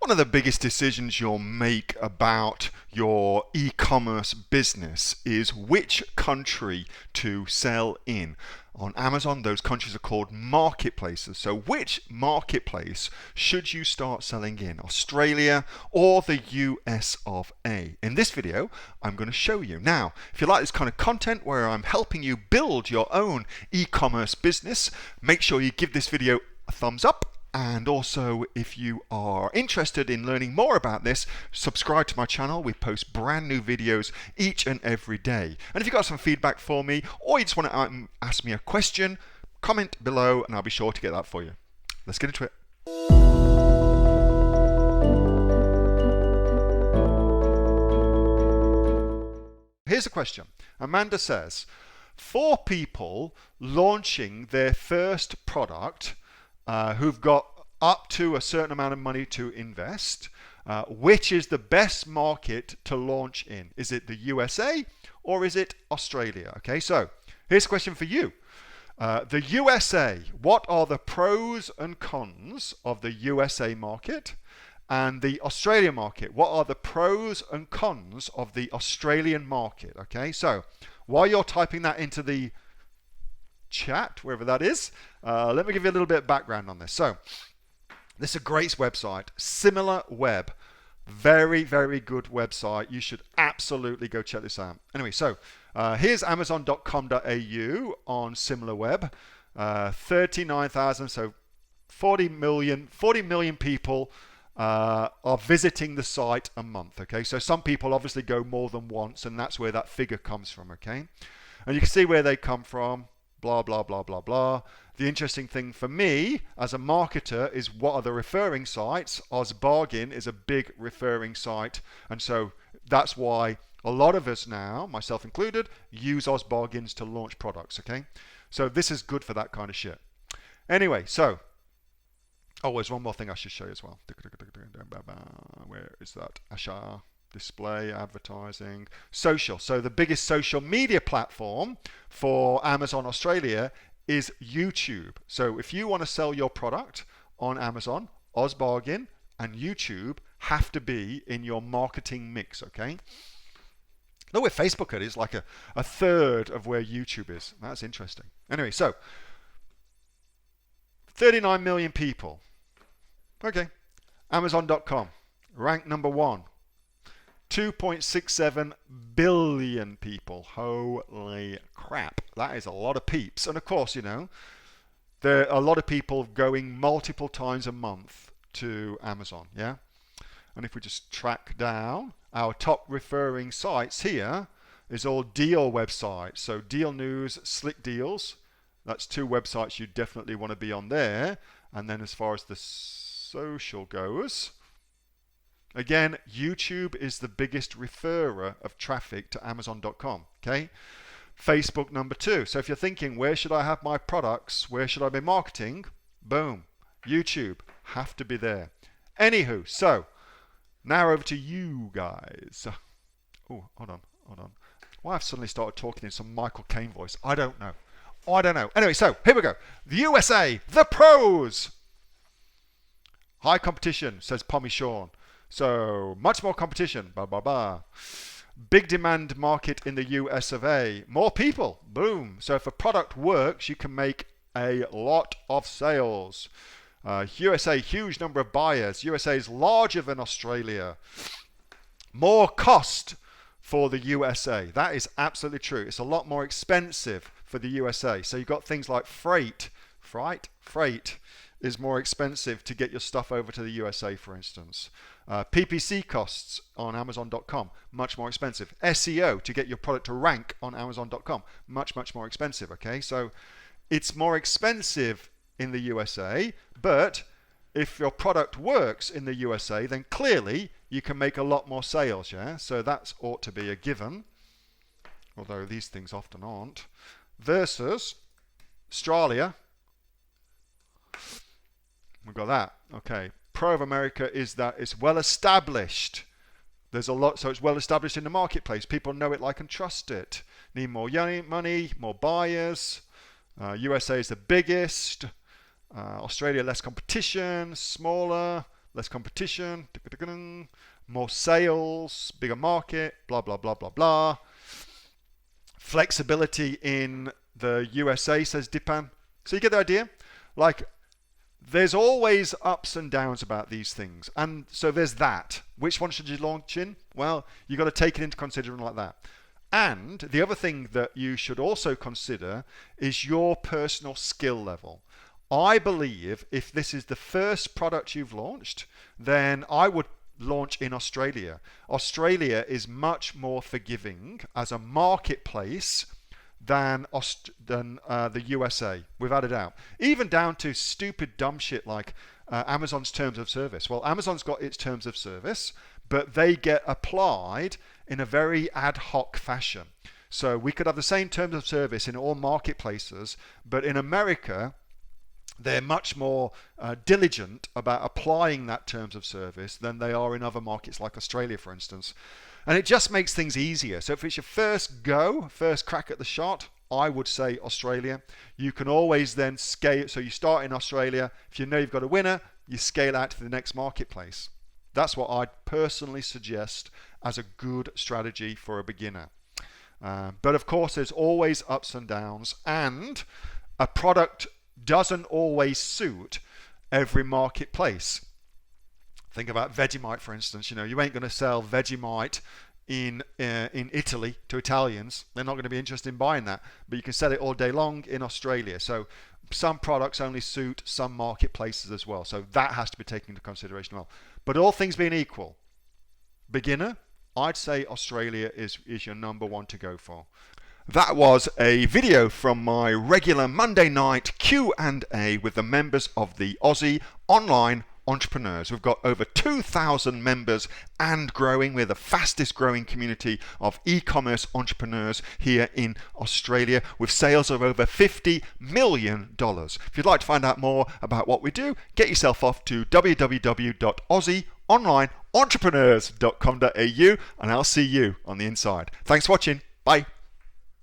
One of the biggest decisions you'll make about your e-commerce business is which country to sell in. On Amazon, those countries are called marketplaces. So which marketplace should you start selling in? Australia or the US of A? In this video, I'm going to show you. Now, if you like this kind of content where I'm helping you build your own e-commerce business, make sure you give this video a thumbs up. And also, if you are interested in learning more about this, subscribe to my channel. We post brand new videos each and every day. And if you've got some feedback for me, or you just want to ask me a question, comment below and I'll be sure to get that for you. Let's get into it. Here's a question. Amanda says, for people launching their first product, who've got up to a certain amount of money to invest, which is the best market to launch in? Is it the USA or is it Australia? Okay, so here's a question for you. The USA, what are the pros and cons of the USA market? And the Australian market, what are the pros and cons of the Australian market? Okay, so while you're typing that into the chat, wherever that is, let me give you a little bit of background on this. So this is a great website, Similar Web. Very, very good website. You should absolutely go check this out. Anyway, so here's amazon.com.au on Similar Web. 39,000, so 40 million people are visiting the site a month. Okay, so some people obviously go more than once, and that's where that figure comes from. Okay, and you can see where they come from. Blah, blah, blah, blah, blah. The interesting thing for me as a marketer is what are the referring sites. OzBargain is a big referring site. And so that's why a lot of us now, myself included, use OzBargains to launch products, okay? So this is good for that kind of shit. Anyway, so, oh, there's one more thing I should show you as well. Where is that? Asher. Display, advertising, social. So the biggest social media platform for Amazon Australia is YouTube. So if you want to sell your product on Amazon, OzBargain and YouTube have to be in your marketing mix, okay? Know where Facebook is like a third of where YouTube is. That's interesting. Anyway, so 39 million people. Okay, Amazon.com, ranked number 1. 2.67 billion people. Holy crap. That is a lot of peeps. And of course, you know, there are a lot of people going multiple times a month to Amazon, yeah? And if we just track down, our top referring sites here is all deal websites. So Deal News, Slick Deals. That's 2 websites you definitely want to be on there. And then as far as the social goes, again, YouTube is the biggest referrer of traffic to Amazon.com, okay? Facebook number 2. So if you're thinking, where should I have my products? Where should I be marketing? Boom, YouTube, have to be there. Anywho, so now over to you guys. Oh, hold on. Why I've suddenly started talking in some Michael Caine voice, I don't know. Anyway, so here we go. The USA, the pros. High competition, says Pommy Sean. So much more competition, Big demand market in the US of A. More people, boom. So if a product works, you can make a lot of sales. USA, huge number of buyers. USA is larger than Australia. More cost for the USA. That is absolutely true. It's a lot more expensive for the USA. So you've got things like freight. Freight is more expensive to get your stuff over to the USA, for instance. PPC costs on Amazon.com, much more expensive. SEO, to get your product to rank on Amazon.com, much more expensive, okay? So it's more expensive in the USA, but if your product works in the USA, then clearly you can make a lot more sales, yeah? So that ought to be a given, although these things often aren't. Versus Australia, we've got that, okay. Pro of America is that it's well established. There's a lot, so it's well established in the marketplace. People know it, like, and trust it. Need more money, more buyers. USA is the biggest. Australia, less competition, smaller. less competition, more sales, bigger market, blah, blah, blah, blah, blah. Flexibility in the USA, says Dipan. So you get the idea? Like, there's always ups and downs about these things. And so there's that. Which one should you launch in? Well, you've got to take it into consideration like that. And the other thing that you should also consider is your personal skill level. I believe if this is the first product you've launched, then I would launch in Australia. Australia is much more forgiving as a marketplace than the USA, without a doubt. Even down to stupid dumb shit like Amazon's terms of service. Well, Amazon's got its terms of service, but they get applied in a very ad hoc fashion. So we could have the same terms of service in all marketplaces, but in America, they're much more diligent about applying that terms of service than they are in other markets like Australia, for instance. And it just makes things easier. So if it's your first crack at the shot, I would say Australia. You can always then scale. So you start in Australia. If you know you've got a winner, you scale out to the next marketplace. That's what I'd personally suggest as a good strategy for a beginner. But of course, there's always ups and downs, and a product doesn't always suit every marketplace. Think about Vegemite, for instance. You ain't going to sell Vegemite in Italy to Italians. They're not going to be interested in buying that. But you can sell it all day long in Australia. So some products only suit some marketplaces as well. So that has to be taken into consideration as well. But all things being equal, beginner, I'd say Australia is your number one to go for. That was a video from my regular Monday night Q&A with the members of the Aussie Online Entrepreneurs. We've got over 2,000 members and growing. We're the fastest growing community of e-commerce entrepreneurs here in Australia with sales of over $50 million. If you'd like to find out more about what we do, get yourself off to www.aussieonlineentrepreneurs.com.au and I'll see you on the inside. Thanks for watching. Bye.